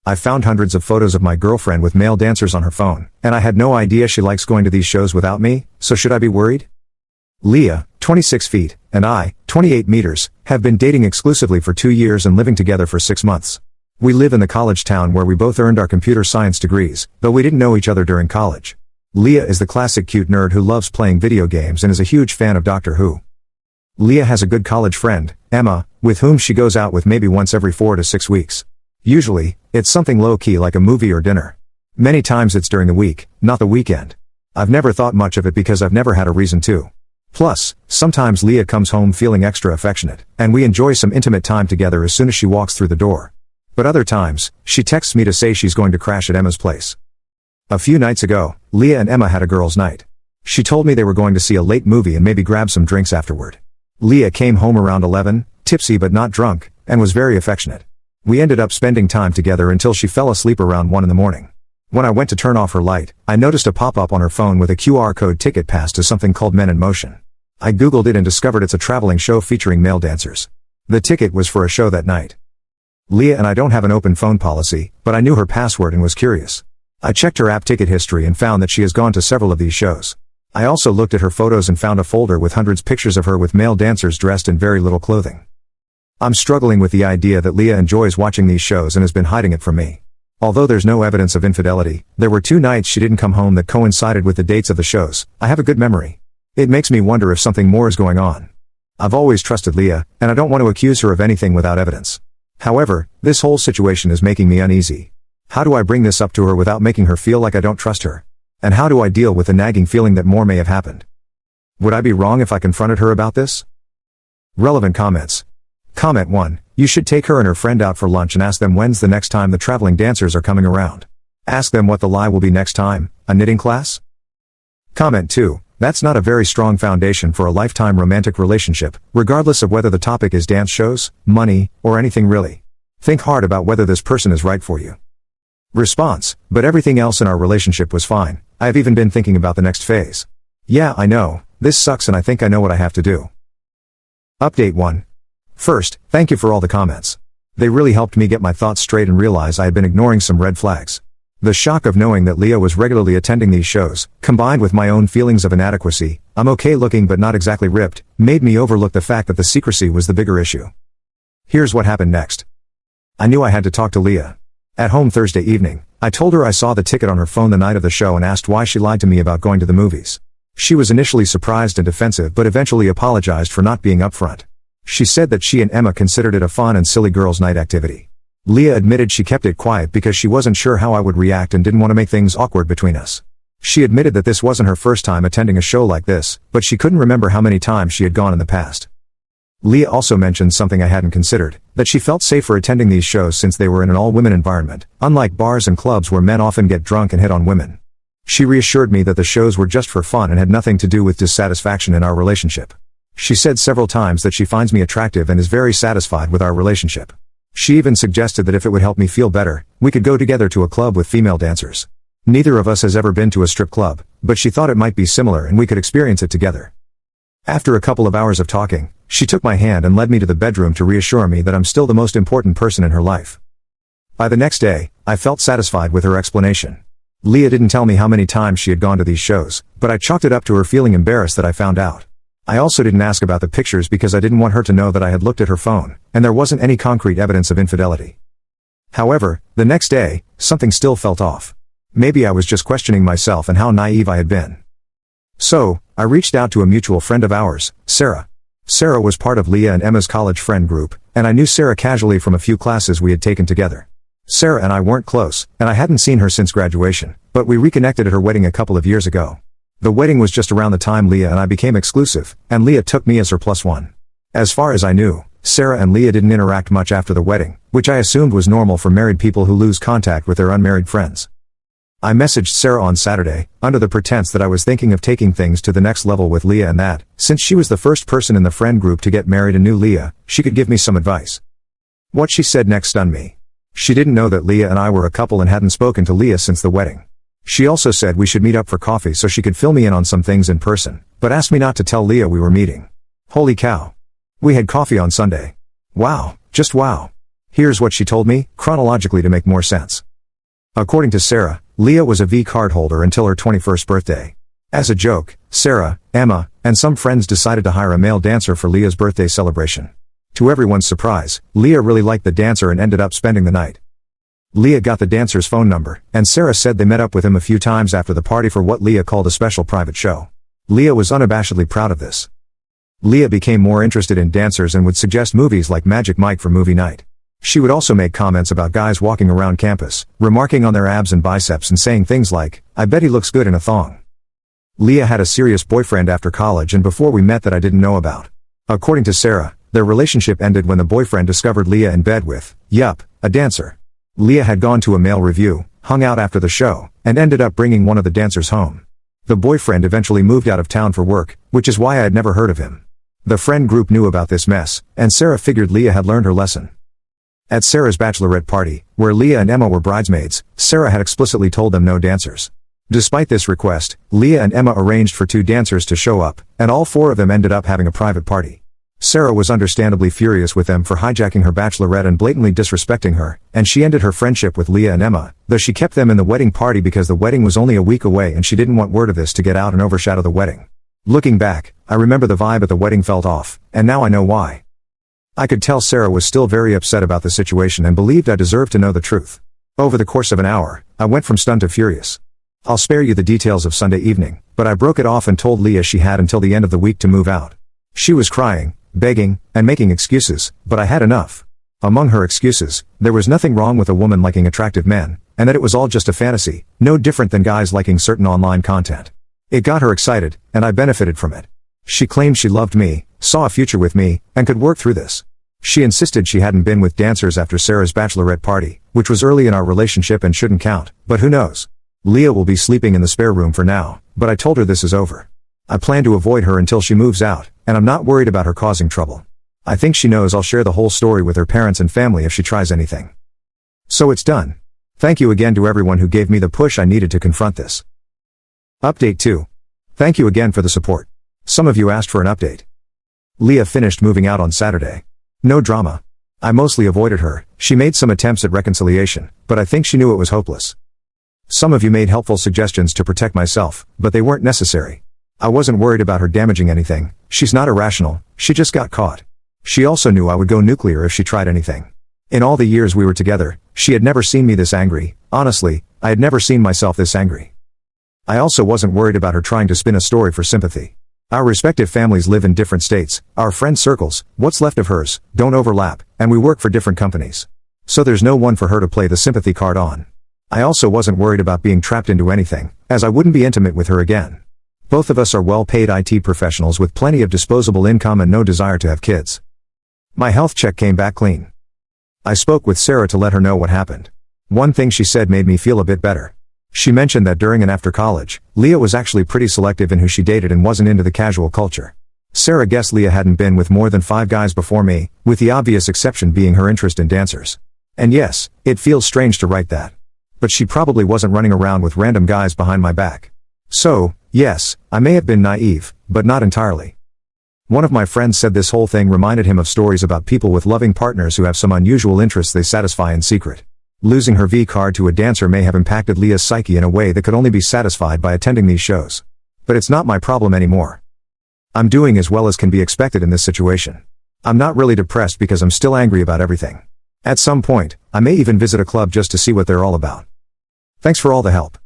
I found hundreds of photos of my girlfriend with male dancers on her phone, and I had no idea she likes going to these shows without me, so should I be worried? Leah, 26 feet, and I, 28 meters, have been dating exclusively for 2 years and living together for 6 months. We live in the college town where we both earned our computer science degrees, though we didn't know each other during college. Leah is the classic cute nerd who loves playing video games and is a huge fan of Doctor Who. Leah has a good college friend, Emma, with whom she goes out with maybe once every 4 to 6 weeks. Usually, it's something low-key like a movie or dinner. Many times it's during the week, not the weekend. I've never thought much of it because I've never had a reason to. Plus, sometimes Leah comes home feeling extra affectionate, and we enjoy some intimate time together as soon as she walks through the door. But other times, she texts me to say she's going to crash at Emma's place. A few nights ago, Leah and Emma had a girls' night. She told me they were going to see a late movie and maybe grab some drinks afterward. Leah came home around 11, tipsy but not drunk, and was very affectionate. We ended up spending time together until she fell asleep around 1 in the morning. When I went to turn off her light, I noticed a pop-up on her phone with a QR code ticket pass to something called Men in Motion. I googled it and discovered it's a traveling show featuring male dancers. The ticket was for a show that night. Leah and I don't have an open phone policy, but I knew her password and was curious. I checked her app ticket history and found that she has gone to several of these shows. I also looked at her photos and found a folder with hundreds of pictures of her with male dancers dressed in very little clothing. I'm struggling with the idea that Leah enjoys watching these shows and has been hiding it from me. Although there's no evidence of infidelity, there were 2 nights she didn't come home that coincided with the dates of the shows. I have a good memory. It makes me wonder if something more is going on. I've always trusted Leah, and I don't want to accuse her of anything without evidence. However, this whole situation is making me uneasy. How do I bring this up to her without making her feel like I don't trust her? And how do I deal with the nagging feeling that more may have happened? Would I be wrong if I confronted her about this? Relevant comments. Comment 1. You should take her and her friend out for lunch and ask them when's the next time the traveling dancers are coming around. Ask them what the lie will be next time, a knitting class? Comment 2. That's not a very strong foundation for a lifetime romantic relationship, regardless of whether the topic is dance shows, money, or anything really. Think hard about whether this person is right for you. Response. But everything else in our relationship was fine. I have even been thinking about the next phase. Yeah, I know. This sucks and I think I know what I have to do. Update 1. First, thank you for all the comments. They really helped me get my thoughts straight and realize I had been ignoring some red flags. The shock of knowing that Leah was regularly attending these shows, combined with my own feelings of inadequacy, I'm okay looking but not exactly ripped, made me overlook the fact that the secrecy was the bigger issue. Here's what happened next. I knew I had to talk to Leah. At home Thursday evening, I told her I saw the ticket on her phone the night of the show and asked why she lied to me about going to the movies. She was initially surprised and defensive but eventually apologized for not being upfront. She said that she and Emma considered it a fun and silly girls' night activity. Leah admitted she kept it quiet because she wasn't sure how I would react and didn't want to make things awkward between us. She admitted that this wasn't her first time attending a show like this, but she couldn't remember how many times she had gone in the past. Leah also mentioned something I hadn't considered, that she felt safer attending these shows since they were in an all-women environment, unlike bars and clubs where men often get drunk and hit on women. She reassured me that the shows were just for fun and had nothing to do with dissatisfaction in our relationship. She said several times that she finds me attractive and is very satisfied with our relationship. She even suggested that if it would help me feel better, we could go together to a club with female dancers. Neither of us has ever been to a strip club, but she thought it might be similar and we could experience it together. After a couple of hours of talking, she took my hand and led me to the bedroom to reassure me that I'm still the most important person in her life. By the next day, I felt satisfied with her explanation. Leah didn't tell me how many times she had gone to these shows, but I chalked it up to her feeling embarrassed that I found out. I also didn't ask about the pictures because I didn't want her to know that I had looked at her phone, and there wasn't any concrete evidence of infidelity. However, the next day, something still felt off. Maybe I was just questioning myself and how naive I had been. So, I reached out to a mutual friend of ours, Sarah. Sarah was part of Leah and Emma's college friend group, and I knew Sarah casually from a few classes we had taken together. Sarah and I weren't close, and I hadn't seen her since graduation, but we reconnected at her wedding a couple of years ago. The wedding was just around the time Leah and I became exclusive, and Leah took me as her +1. As far as I knew, Sarah and Leah didn't interact much after the wedding, which I assumed was normal for married people who lose contact with their unmarried friends. I messaged Sarah on Saturday, under the pretense that I was thinking of taking things to the next level with Leah and that, since she was the first person in the friend group to get married and knew Leah, she could give me some advice. What she said next stunned me. She didn't know that Leah and I were a couple and hadn't spoken to Leah since the wedding. She also said we should meet up for coffee so she could fill me in on some things in person, but asked me not to tell Leah we were meeting. Holy cow. We had coffee on Sunday. Wow, just wow. Here's what she told me, chronologically to make more sense. According to Sarah, Leah was a V card holder until her 21st birthday. As a joke, Sarah, Emma, and some friends decided to hire a male dancer for Leah's birthday celebration. To everyone's surprise, Leah really liked the dancer and ended up spending the night. Leah got the dancer's phone number, and Sarah said they met up with him a few times after the party for what Leah called a special private show. Leah was unabashedly proud of this. Leah became more interested in dancers and would suggest movies like Magic Mike for movie night. She would also make comments about guys walking around campus, remarking on their abs and biceps and saying things like, "I bet he looks good in a thong." Leah had a serious boyfriend after college and before we met that I didn't know about. According to Sarah, their relationship ended when the boyfriend discovered Leah in bed with, a dancer. Leah had gone to a male review, hung out after the show, and ended up bringing one of the dancers home. The boyfriend eventually moved out of town for work, which is why I had never heard of him. The friend group knew about this mess, and Sarah figured Leah had learned her lesson. At Sarah's bachelorette party, where Leah and Emma were bridesmaids, Sarah had explicitly told them no dancers. Despite this request, Leah and Emma arranged for 2 dancers to show up, and all 4 of them ended up having a private party. Sarah was understandably furious with them for hijacking her bachelorette and blatantly disrespecting her, and she ended her friendship with Leah and Emma, though she kept them in the wedding party because the wedding was only a week away and she didn't want word of this to get out and overshadow the wedding. Looking back, I remember the vibe at the wedding felt off, and now I know why. I could tell Sarah was still very upset about the situation and believed I deserved to know the truth. Over the course of an hour, I went from stunned to furious. I'll spare you the details of Sunday evening, but I broke it off and told Leah she had until the end of the week to move out. She was crying, begging, and making excuses, but I had enough. Among her excuses, there was nothing wrong with a woman liking attractive men, and that it was all just a fantasy, no different than guys liking certain online content. It got her excited, and I benefited from it. She claimed she loved me, saw a future with me, and could work through this. She insisted she hadn't been with dancers after Sarah's bachelorette party, which was early in our relationship and shouldn't count, but who knows? Leah will be sleeping in the spare room for now, but I told her this is over. I plan to avoid her until she moves out, and I'm not worried about her causing trouble. I think she knows I'll share the whole story with her parents and family if she tries anything. So it's done. Thank you again to everyone who gave me the push I needed to confront this. Update 2. Thank you again for the support. Some of you asked for an update. Leah finished moving out on Saturday. No drama. I mostly avoided her. She made some attempts at reconciliation, but I think she knew it was hopeless. Some of you made helpful suggestions to protect myself, but they weren't necessary. I wasn't worried about her damaging anything. She's not irrational, she just got caught. She also knew I would go nuclear if she tried anything. In all the years we were together, she had never seen me this angry. Honestly, I had never seen myself this angry. I also wasn't worried about her trying to spin a story for sympathy. Our respective families live in different states, our friend circles, what's left of hers, don't overlap, and we work for different companies. So there's no one for her to play the sympathy card on. I also wasn't worried about being trapped into anything, as I wouldn't be intimate with her again. Both of us are well-paid IT professionals with plenty of disposable income and no desire to have kids. My health check came back clean. I spoke with Sarah to let her know what happened. One thing she said made me feel a bit better. She mentioned that during and after college, Leah was actually pretty selective in who she dated and wasn't into the casual culture. Sarah guessed Leah hadn't been with more than 5 guys before me, with the obvious exception being her interest in dancers. And yes, it feels strange to write that. But she probably wasn't running around with random guys behind my back. So, yes, I may have been naive, but not entirely. One of my friends said this whole thing reminded him of stories about people with loving partners who have some unusual interests they satisfy in secret. Losing her V card to a dancer may have impacted Leah's psyche in a way that could only be satisfied by attending these shows. But it's not my problem anymore. I'm doing as well as can be expected in this situation. I'm not really depressed because I'm still angry about everything. At some point, I may even visit a club just to see what they're all about. Thanks for all the help.